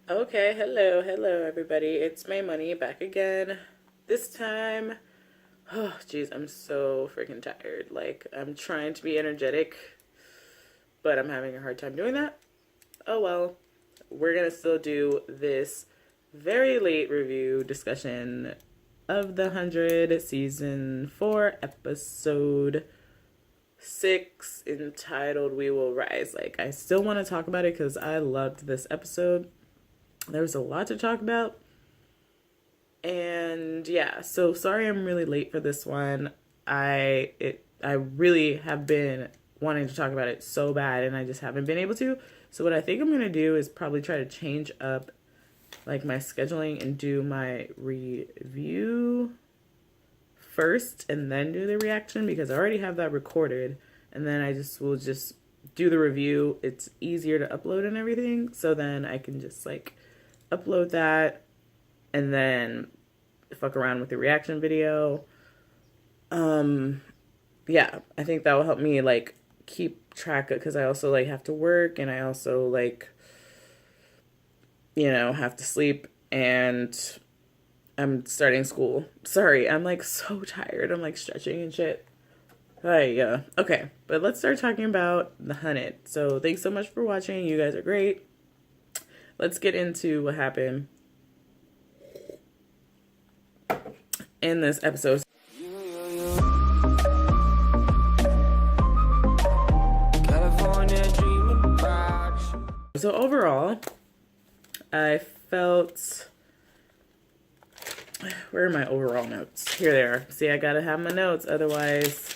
Okay, hello everybody. It's Maymoney back again. This time, oh jeez, I'm so freaking tired. Like, I'm trying to be energetic, but I'm having a hard time doing that. Oh well, we're gonna still do this very late review discussion of the 100 season 4 episode 6 entitled We Will Rise. Like, I still want to talk about it because I loved this episode. There was a lot to talk about. And yeah, so sorry I'm really late for this one. I really have been wanting to talk about it so bad and I just haven't been able to. So what I think I'm going to do is probably try to change up like my scheduling and do my review first and then do the reaction, because I already have that recorded, and then I just will just do the review. It's easier to upload and everything, so then I can just like upload that and then fuck around with the reaction video. Yeah, I think that will help me like keep track of, because I also like have to work, and I also like, you know, have to sleep, and I'm starting school. Sorry, I'm like so tired. I'm like stretching and shit. Yeah. Okay, but let's start talking about the 100. So thanks so much for watching. You guys are great. Let's get into what happened in this episode. So overall, I felt... Where are my overall notes? Here they are. See, I gotta have my notes, otherwise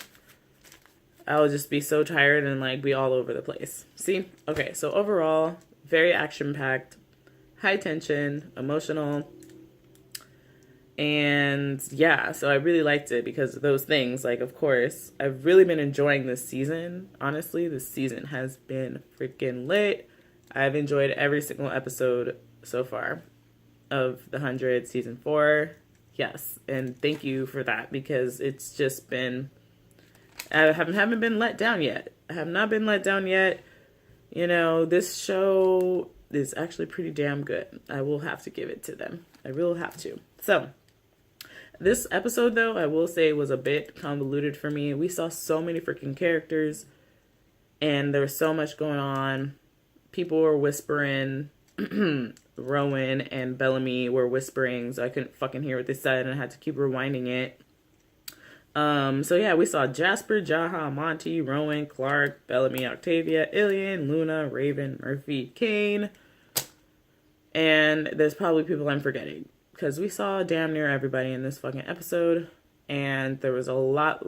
I'll just be so tired and like be all over the place. See? Okay, so overall, very action-packed, high tension, emotional, and yeah, so I really liked it because of those things. Like, of course, I've really been enjoying this season. Honestly, this season has been freaking lit. I've enjoyed every single episode so far of the 100 season 4. Yes, and thank you for that, because it's just been, I haven't been let down yet. I have not been let down yet. You know, this show is actually pretty damn good. I will have to give it to them. I will have to. So this episode, though, I will say was a bit convoluted for me. We saw so many freaking characters, and there was so much going on. People were whispering. Rowan and Bellamy were whispering, so I couldn't fucking hear what they said, and I had to keep rewinding it. So yeah, we saw Jasper, Jaha, Monty, Rowan, Clark, Bellamy, Octavia, Ilion, Luna, Raven, Murphy, Kane, and there's probably people I'm forgetting, because we saw damn near everybody in this fucking episode, and there was a lot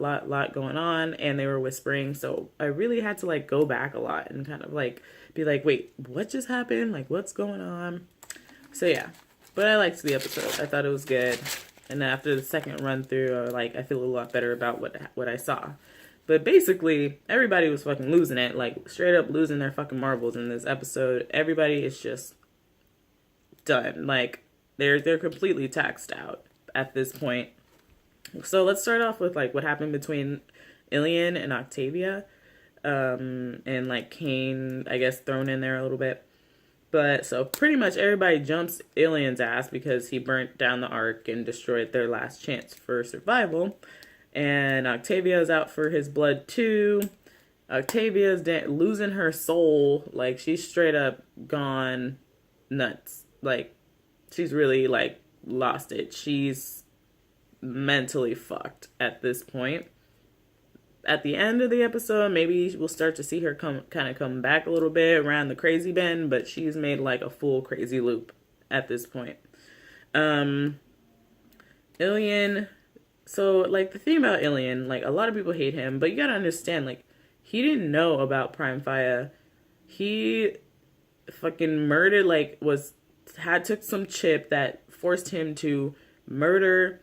going on, and they were whispering, so I really had to like go back a lot and kind of like be like, wait, what just happened? Like, what's going on? So yeah, but I liked the episode. I thought it was good, and after the second run through, I feel a lot better about what I saw. But basically, everybody was fucking losing it, like straight up losing their fucking marbles in this episode. Everybody is just done. Like, they're completely taxed out at this point. So let's start off with like what happened between Ilion and Octavia, and like Kane, I guess, thrown in there a little bit. But so pretty much everybody jumps Ilion's ass because he burnt down the Ark and destroyed their last chance for survival. And Octavia's out for his blood too. Octavia's losing her soul. Like, she's straight up gone nuts. Like, she's really like lost it. She's mentally fucked at this point. At the end of the episode, maybe we'll start to see her come back a little bit around the crazy bend, but she's made like a full crazy loop at this point. Ilion, so like the thing about Ilion, like a lot of people hate him, but you gotta understand, like, he didn't know about Prime Fire. He fucking murdered, like, took some chip that forced him to murder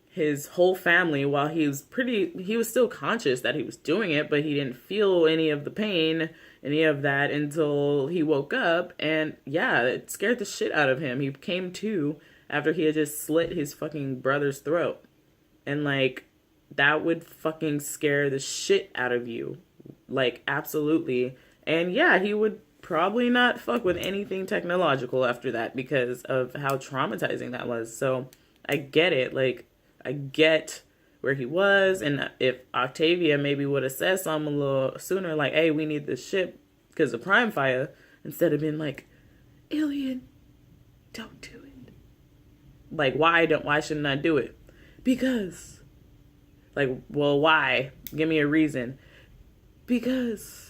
his whole family while he was still conscious that he was doing it, but he didn't feel any of the pain, any of that, until he woke up, and yeah, it scared the shit out of him. He came to after he had just slit his fucking brother's throat, and like, that would fucking scare the shit out of you, like, absolutely. And yeah, he would probably not fuck with anything technological after that because of how traumatizing that was. So I get it. Like, I get where he was. And if Octavia maybe would have said something a little sooner, like, hey, we need this ship because of Prime Fire, instead of being like, Ilion, don't do it. Like, why shouldn't I do it? Because. Like, well, why? Give me a reason. Because.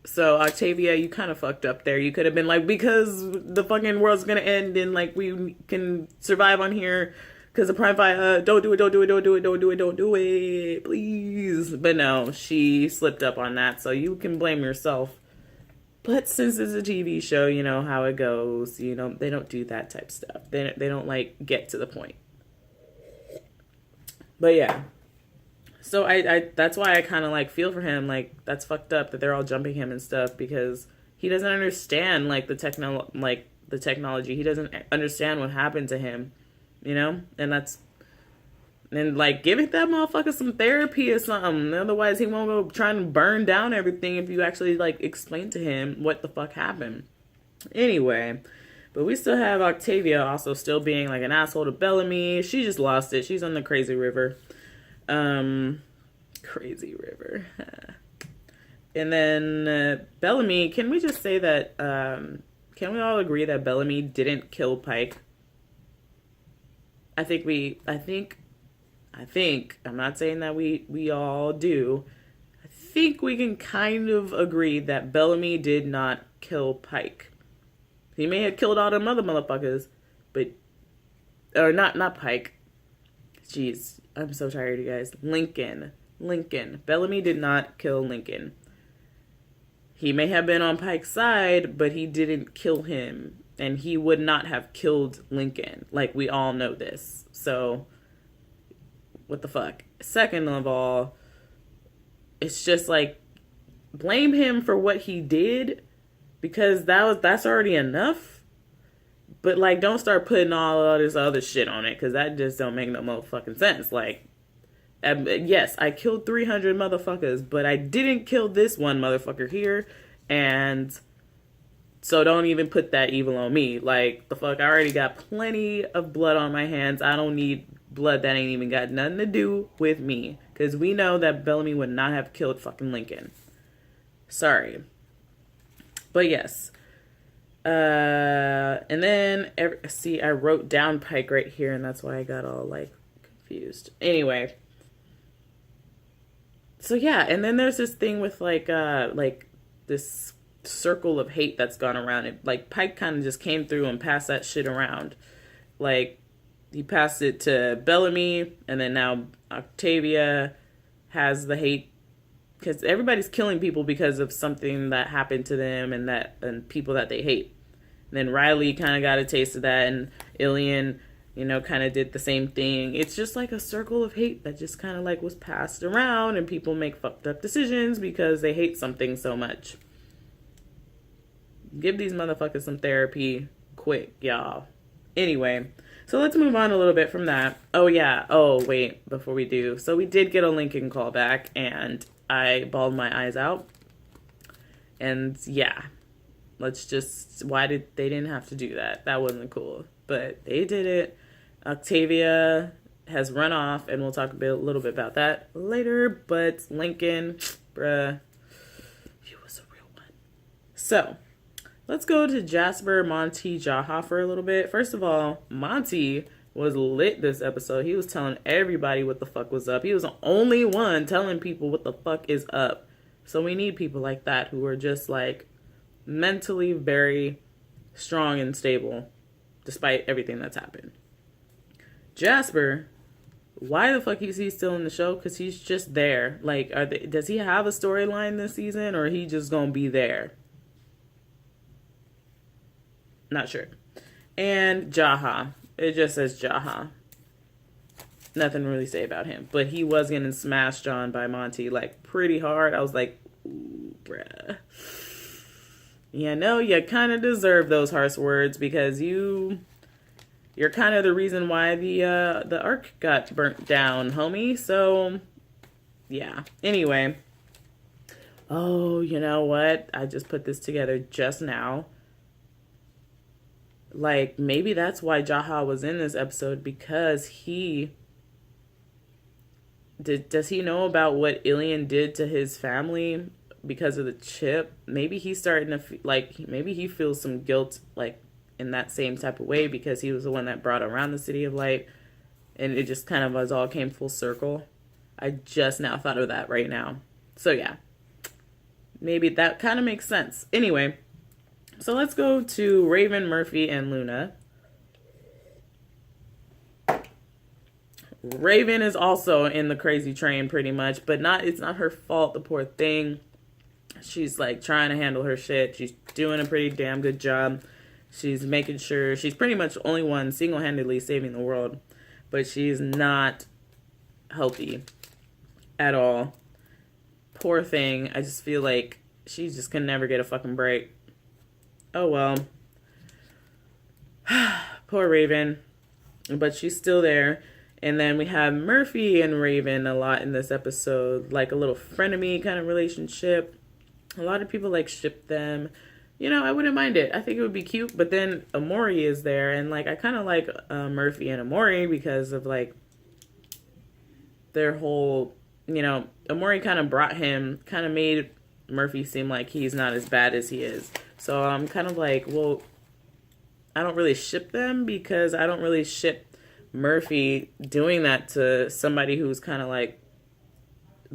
So, Octavia, you kind of fucked up there. You could have been like, because the fucking world's gonna end and, like, we can survive on here because of Prime Fire. Don't do it, please. But no, she slipped up on that, so you can blame yourself. But since it's a TV show, you know how it goes. You know, they don't do that type of stuff. They don't, like, get to the point. But yeah. So I that's why I kind of, like, feel for him. Like, that's fucked up that they're all jumping him and stuff because he doesn't understand, like, the technology. He doesn't understand what happened to him, you know? And like, give it that motherfucker some therapy or something. Otherwise, he won't go trying to burn down everything if you actually, like, explain to him what the fuck happened. Anyway, but we still have Octavia also still being, like, an asshole to Bellamy. She just lost it. She's on the crazy river. Crazy river. And then Bellamy, can we just say that, can we all agree that Bellamy didn't kill Pike? I think, I'm not saying that we all do. I think we can kind of agree that Bellamy did not kill Pike. He may have killed all them other motherfuckers, but, or not Pike. Jeez, I'm so tired, you guys. Lincoln. Bellamy did not kill Lincoln. He may have been on Pike's side, but he didn't kill him. And he would not have killed Lincoln. Like, we all know this. So, what the fuck? Second of all, it's just like, blame him for what he did, because that's already enough. But, like, don't start putting all this other shit on it, because that just don't make no motherfucking sense. Like, yes, I killed 300 motherfuckers, but I didn't kill this one motherfucker here, and so don't even put that evil on me. Like, the fuck, I already got plenty of blood on my hands. I don't need blood that ain't even got nothing to do with me. Because we know that Bellamy would not have killed fucking Lincoln. Sorry. But yes. And then, see, I wrote down Pike right here, and that's why I got all, like, confused. Anyway. So yeah, and then there's this thing with, like this circle of hate that's gone around it. Like, Pike kind of just came through and passed that shit around. Like, he passed it to Bellamy, and then now Octavia has the hate because everybody's killing people because of something that happened to them and people that they hate. And then Riley kind of got a taste of that, and Ilion, you know, kind of did the same thing. It's just like a circle of hate that just kind of, like, was passed around, and people make fucked up decisions because they hate something so much. Give these motherfuckers some therapy quick, y'all. Anyway, so let's move on a little bit from that. Oh, yeah. Oh, wait, before we do. So we did get a Lincoln call back, and I bawled my eyes out. And, yeah. Let's just... Why did... They didn't have to do that. That wasn't cool. But they did it. Octavia has run off, and we'll talk a little bit about that later. But Lincoln, bruh, he was a real one. So... let's go to Jasper, Monty, Jaha for a little bit. First of all, Monty was lit this episode. He was telling everybody what the fuck was up. He was the only one telling people what the fuck is up. So we need people like that who are just, like, mentally very strong and stable despite everything that's happened. Jasper, why the fuck is he still in the show? Because he's just there. Like, does he have a storyline this season, or he just gonna be there? Not sure. And Jaha. It just says Jaha. Nothing to really say about him. But he was getting smashed on by Monty, like, pretty hard. I was like, ooh, bruh. Yeah, no, you kind of deserve those harsh words because you're kind of the reason why the Ark got burnt down, homie. So, yeah. Anyway. oh, you know what? I just put this together just now. Like, maybe that's why Jaha was in this episode, because does he know about what Ilion did to his family because of the chip? Maybe he's starting to, maybe he feels some guilt, like, in that same type of way, because he was the one that brought around the City of Light, and it just kind of all came full circle. I just now thought of that right now. So, yeah. Maybe that kind of makes sense. Anyway, so let's go to Raven, Murphy, and Luna. Raven is also in the crazy train pretty much, but it's not her fault, the poor thing. She's like trying to handle her shit. She's doing a pretty damn good job. She's making sure she's pretty much the only one single-handedly saving the world, but she's not healthy at all. Poor thing. I just feel like she just can never get a fucking break. Oh well. Poor Raven. But she's still there. And then we have Murphy and Raven a lot in this episode. Like a little frenemy kind of relationship. A lot of people like ship them. You know, I wouldn't mind it. I think it would be cute. But then Amori is there. And like I kind of like Murphy and Amori because of like their whole, you know, Amori kind of made Murphy seem like he's not as bad as he is. So I'm kind of like, well, I don't really ship them because I don't really ship Murphy doing that to somebody who's kind of like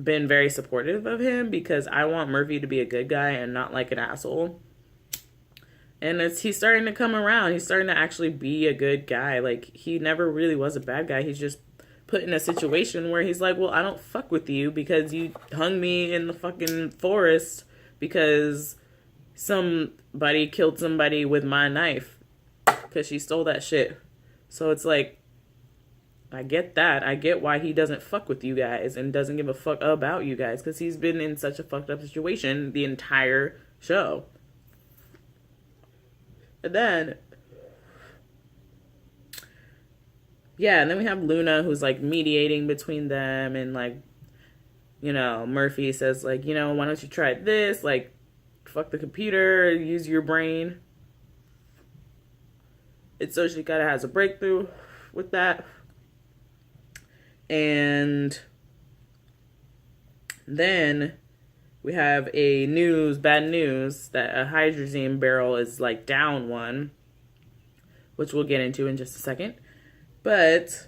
been very supportive of him, because I want Murphy to be a good guy and not like an asshole. And he's starting to come around. He's starting to actually be a good guy. Like, he never really was a bad guy. He's just put in a situation where he's like, well, I don't fuck with you because you hung me in the fucking forest because somebody killed somebody with my knife because she stole that shit. So it's like, I get that. I get why he doesn't fuck with you guys and doesn't give a fuck about you guys, because he's been in such a fucked up situation the entire show. And then, yeah, and then we have Luna, who's like mediating between them, and like, you know, Murphy says like, you know, why don't you try this? Like, fuck the computer, use your brain. And so she kind of has a breakthrough with that. And then we have bad news, that a hydrazine barrel is like down one, which we'll get into in just a second. But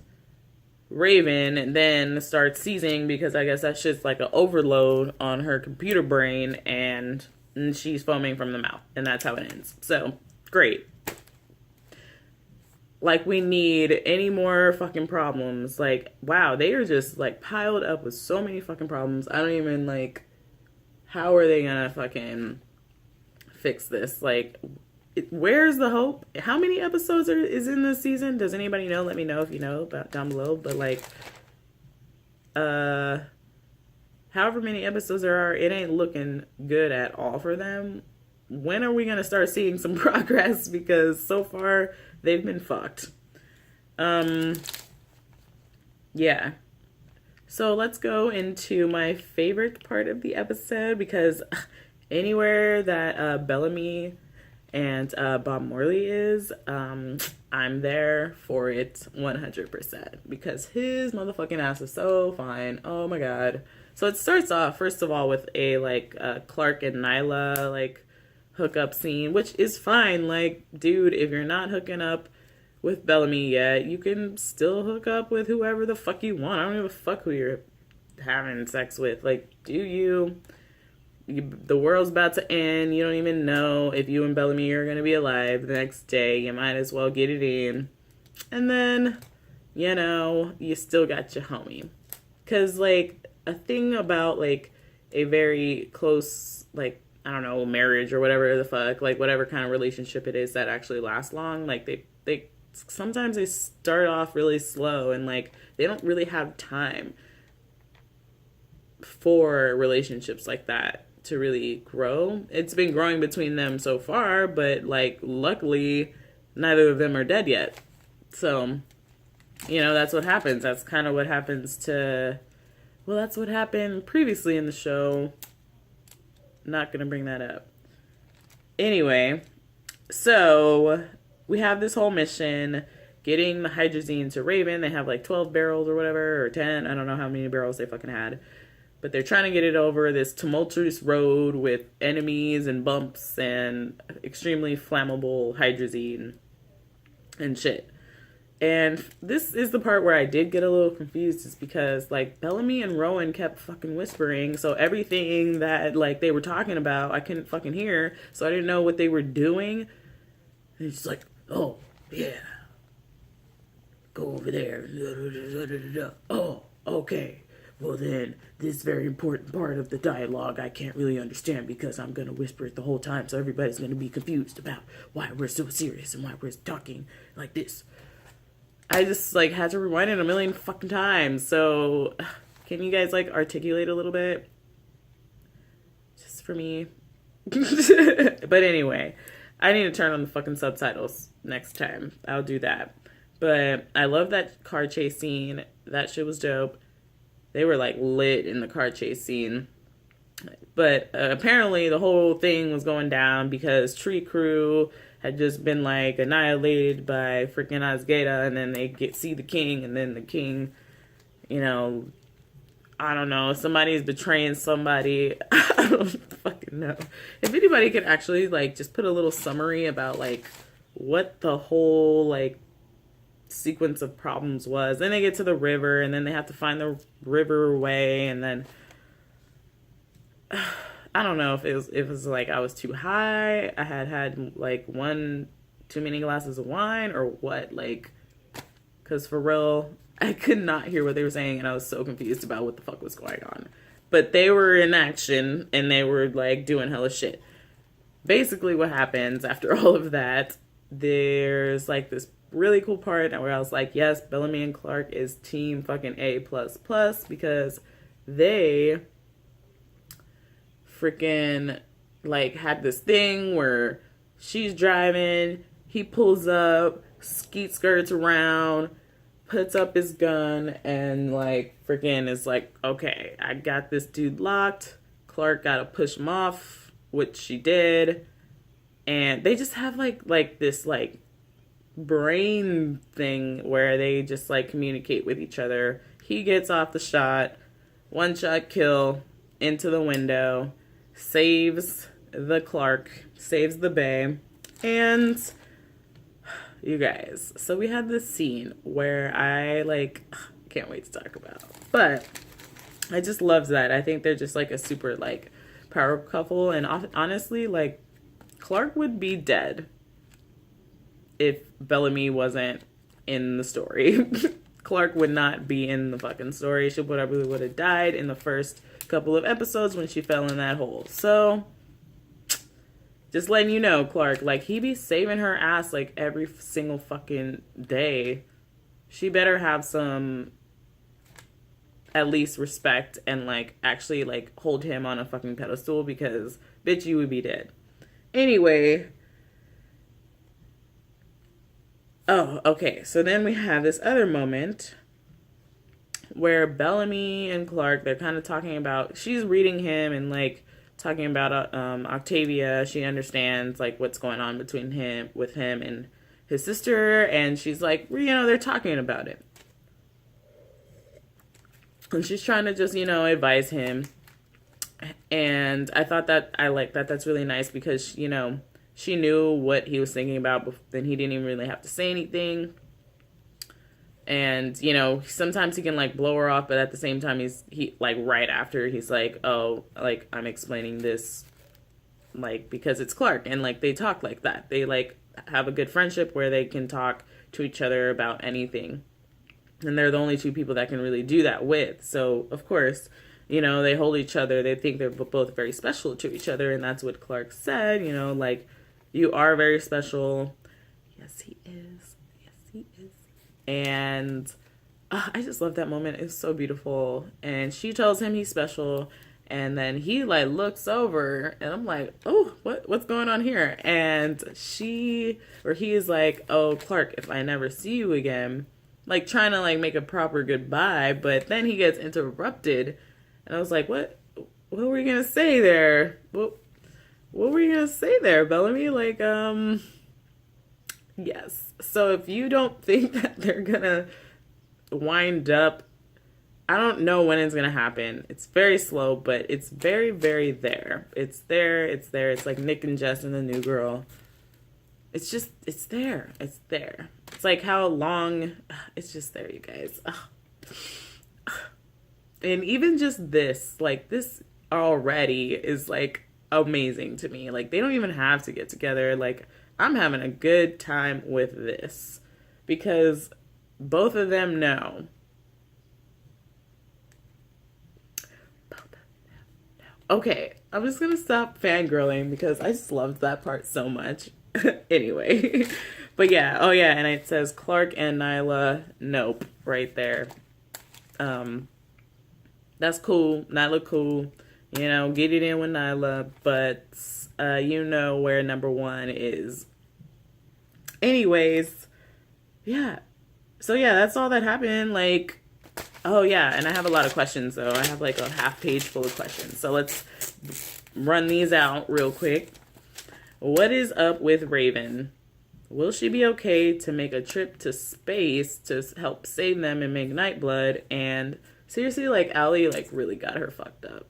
Raven then starts seizing because I guess that's just like an overload on her computer brain, and she's foaming from the mouth, and that's how it ends. So, great. Like, we need any more fucking problems. Like, wow, they are just, like, piled up with so many fucking problems. I don't even, like, how are they gonna fucking fix this? Like, where's the hope? How many episodes is in this season? Does anybody know? Let me know if you know about down below. But, like, however many episodes there are, it ain't looking good at all for them. When are we gonna start seeing some progress? Because so far they've been fucked. Yeah. So let's go into my favorite part of the episode, because anywhere that Bellamy and Bob Morley is, I'm there for it 100%, because his motherfucking ass is so fine. Oh my god. So it starts off, first of all, with a like Clark and Nyla like hookup scene, which is fine. Like, dude, if you're not hooking up with Bellamy yet, you can still hook up with whoever the fuck you want. I don't give a fuck who you're having sex with. Like, do you the world's about to end. You don't even know if you and Bellamy are going to be alive the next day. You might as well get it in. And then, you know, you still got your homie. Because, like, a thing about, like, a very close, like, I don't know, marriage or whatever the fuck, like, whatever kind of relationship it is that actually lasts long, like, they sometimes they start off really slow, and, like, they don't really have time for relationships like that to really grow. It's been growing between them so far, but, like, luckily, neither of them are dead yet. So, you know, that's what happens. That's kind of what happens to, well, that's what happened previously in the show Not gonna bring that up. Anyway, so we have this whole mission getting the hydrazine to Raven. They have like 12 barrels or whatever, or 10. I don't know how many barrels they fucking had. But they're trying to get it over this tumultuous road with enemies and bumps and extremely flammable hydrazine and shit. And this is the part where I did get a little confused, is because, like, Bellamy and Rowan kept fucking whispering, so everything that, like, they were talking about, I couldn't fucking hear, so I didn't know what they were doing. And it's like, oh, yeah, go over there. Oh, okay. Well then, this very important part of the dialogue I can't really understand because I'm going to whisper it the whole time, so everybody's going to be confused about why we're so serious and why we're talking like this. I just, like, had to rewind it a million fucking times. So, can you guys, like, articulate a little bit? Just for me. But anyway, I need to turn on the fucking subtitles next time. I'll do that. But I love that car chase scene. That shit was dope. They were, like, lit in the car chase scene. But apparently the whole thing was going down because Tree Crew had just been, like, annihilated by freaking Osgata, and then they see the king, and then the king, you know, I don't know, somebody's betraying somebody. I don't fucking know. If anybody could actually, like, just put a little summary about, like, what the whole, like, sequence of problems was. Then they get to the river, and then they have to find the river way, and then I don't know if it was like I was too high, I had like one too many glasses of wine, or what, like, because for real, I could not hear what they were saying, and I was so confused about what the fuck was going on. But they were in action, and they were, like, doing hella shit. Basically what happens after all of that, there's, like, this really cool part where I was like, yes, Bellamy and Clark is team fucking A++, because they freaking, like, had this thing where she's driving, he pulls up, skeet skirts around, puts up his gun, and, like, freaking is like, okay, I got this dude locked. Clark gotta push him off, which she did. And they just have, like this, like, brain thing where they just, like, communicate with each other. He gets off the shot, one shot kill, into the window, saves the Clark, saves the Bay, and you guys, so we had this scene where I, like, can't wait to talk about, but I just love that. I think they're just, like, a super, like, power couple, and honestly, like, Clark would be dead if Bellamy wasn't in the story. Clark would not be in the fucking story. She probably would have died in the first couple of episodes when she fell in that hole. So, just letting you know, Clark, like, he be saving her ass, like, every single fucking day. She better have some, at least, respect and, like, actually, like, hold him on a fucking pedestal, because, bitch, you would be dead. Anyway. Oh, okay. So then we have this other moment where Bellamy and Clark, they're kind of talking about, she's reading him and, like, talking about Octavia. She understands, like, what's going on between him and his sister, and she's like, you know, they're talking about it. And she's trying to just, you know, advise him. And I thought that, I like that. That's really nice because, you know, she knew what he was thinking about, but then he didn't even really have to say anything. And, you know, sometimes he can, like, blow her off, but at the same time, he like, right after, he's like, oh, like, I'm explaining this, like, because it's Clark. And, like, they talk like that. They, like, have a good friendship where they can talk to each other about anything. And they're the only two people that can really do that with. So, of course, you know, they hold each other. They think they're both very special to each other. And that's what Clark said, you know, like, you are very special. Yes, he is. Yes, he is. And I just love that moment. It's so beautiful. And she tells him he's special. And then he, like, looks over. And I'm like, oh, what's going on here? And he is like, oh, Clark, if I never see you again. Like, trying to, like, make a proper goodbye. But then he gets interrupted. And I was like, what? what were you gonna say there? What were you gonna say there, Bellamy? Like, yes. So if you don't think that they're gonna wind up, I don't know when it's gonna happen. It's very slow, but it's very, very there. It's there. It's there. It's like Nick and Jess and the new girl. It's just, it's there. It's there. It's like how long, it's just there, you guys. And even just this, like this already is like amazing to me. Like they don't even have to get together. Like I'm having a good time with this because both of them know. Okay, I'm just gonna stop fangirling because I just loved that part so much. Anyway, but yeah, oh yeah, and it says Clark and Nyla, nope, right there. That's cool. Nyla cool. You know, get it in with Nyla, but you know where number one is. Anyways, yeah. So yeah, that's all that happened. Like, oh yeah, and I have a lot of questions though. I have like a half page full of questions. So let's run these out real quick. What is up with Raven? Will she be okay to make a trip to space to help save them and make Nightblood? And seriously, like Allie like really got her fucked up.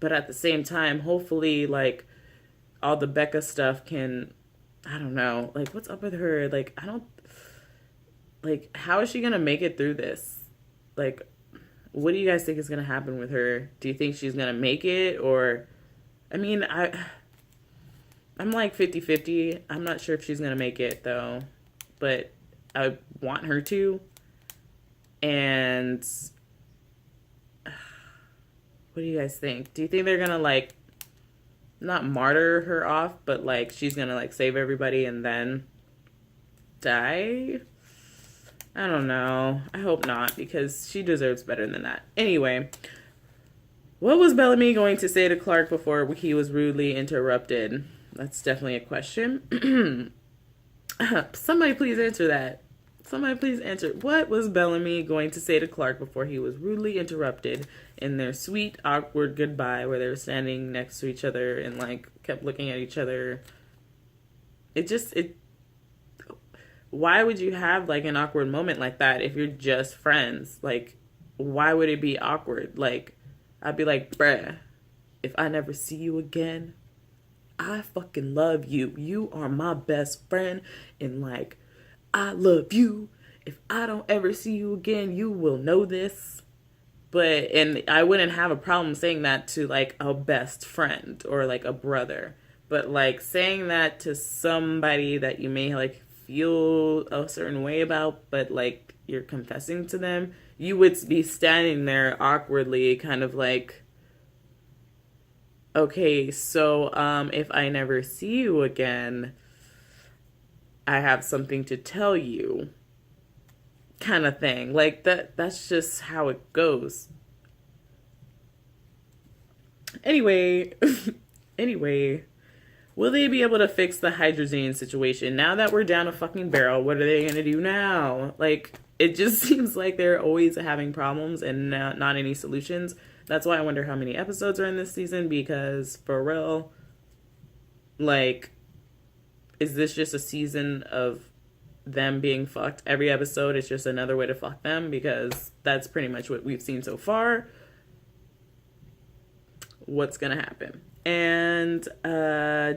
But at the same time, hopefully like all the Becca stuff can, I don't know, like what's up with her? Like I don't, like how is she gonna make it through this? Like what do you guys think is gonna happen with her? Do you think she's gonna make it? Or I mean, I'm like 50-50. I'm not sure if she's gonna make it though, but I want her to. And what do you guys think? Do you think they're gonna like not martyr her off, but like she's gonna like save everybody and then die? I don't know. I hope not, because she deserves better than that. Anyway, what was Bellamy going to say to Clark before he was rudely interrupted? That's definitely a question. Somebody please answer that. Somebody please answer. What was Bellamy going to say to Clark before he was rudely interrupted in their sweet, awkward goodbye where they were standing next to each other and like kept looking at each other? Why would you have like an awkward moment like that if you're just friends? Like, why would it be awkward? Like, I'd be like, bruh, if I never see you again, I fucking love you. You are my best friend. And like, I love you. If I don't ever see you again, you will know this. And I wouldn't have a problem saying that to like a best friend or like a brother. But like saying that to somebody that you may like feel a certain way about, but like you're confessing to them, you would be standing there awkwardly kind of like, okay, so if I never see you again, I have something to tell you, kind of thing. Like that's just how it goes. Anyway, will they be able to fix the hydrazine situation? Now that we're down a fucking barrel, what are they going to do now? Like, it just seems like they're always having problems and not any solutions. That's why I wonder how many episodes are in this season, because for real, like, is this just a season of them being fucked? Every episode is just another way to fuck them, because that's pretty much what we've seen so far. What's going to happen? And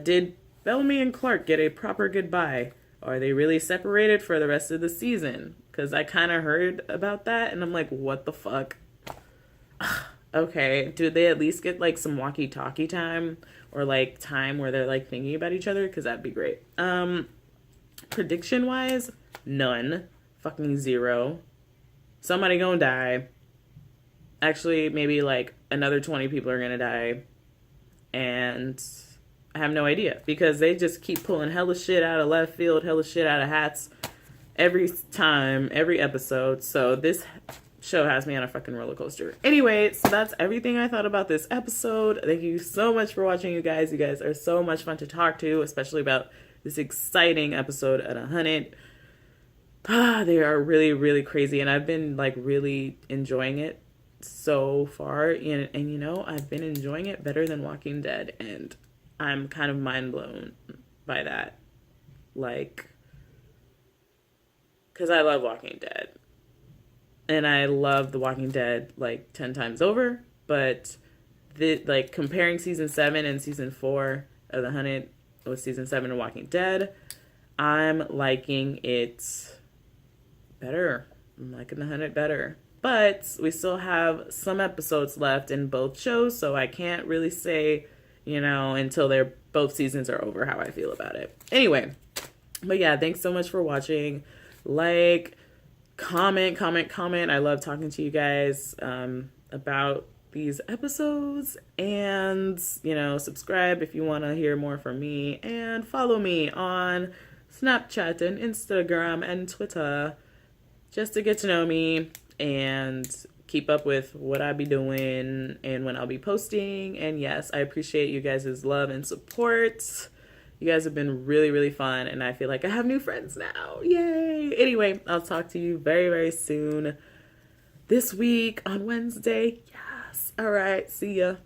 did Bellamy and Clark get a proper goodbye? Are they really separated for the rest of the season? Because I kind of heard about that, and I'm like, what the fuck? Okay, do they at least get like some walkie-talkie time? Or like time where they're like thinking about each other? Because that'd be great. Prediction-wise, none. Fucking zero. Somebody gonna die. Actually, maybe like another 20 people are gonna die. And I have no idea, because they just keep pulling hella shit out of left field, hella shit out of hats every time, every episode. So this show has me on a fucking roller coaster. Anyway, so that's everything I thought about this episode. Thank you so much for watching, you guys. You guys are so much fun to talk to, especially about this exciting episode at 100. They are really, really crazy, and I've been like really enjoying it. so far, and you know, I've been enjoying it better than Walking Dead, and I'm kind of mind blown by that. Like, because I love Walking Dead, and I love The Walking Dead like 10 times over, but like comparing season 7 and season 4 of The Hunted with season 7 of Walking Dead, I'm liking it better. I'm liking The Hunted better. But we still have some episodes left in both shows, so I can't really say, you know, until they're both seasons are over how I feel about it. Anyway, but yeah, thanks so much for watching. Like, comment. I love talking to you guys about these episodes, and you know, subscribe if you want to hear more from me, and follow me on Snapchat and Instagram and Twitter just to get to know me and keep up with what I be doing and when I'll be posting. And yes, I appreciate you guys' love and support. You guys have been really, really fun, and I feel like I have new friends now. Yay! Anyway, I'll talk to you very, very soon this week on Wednesday. Yes. All right. See ya.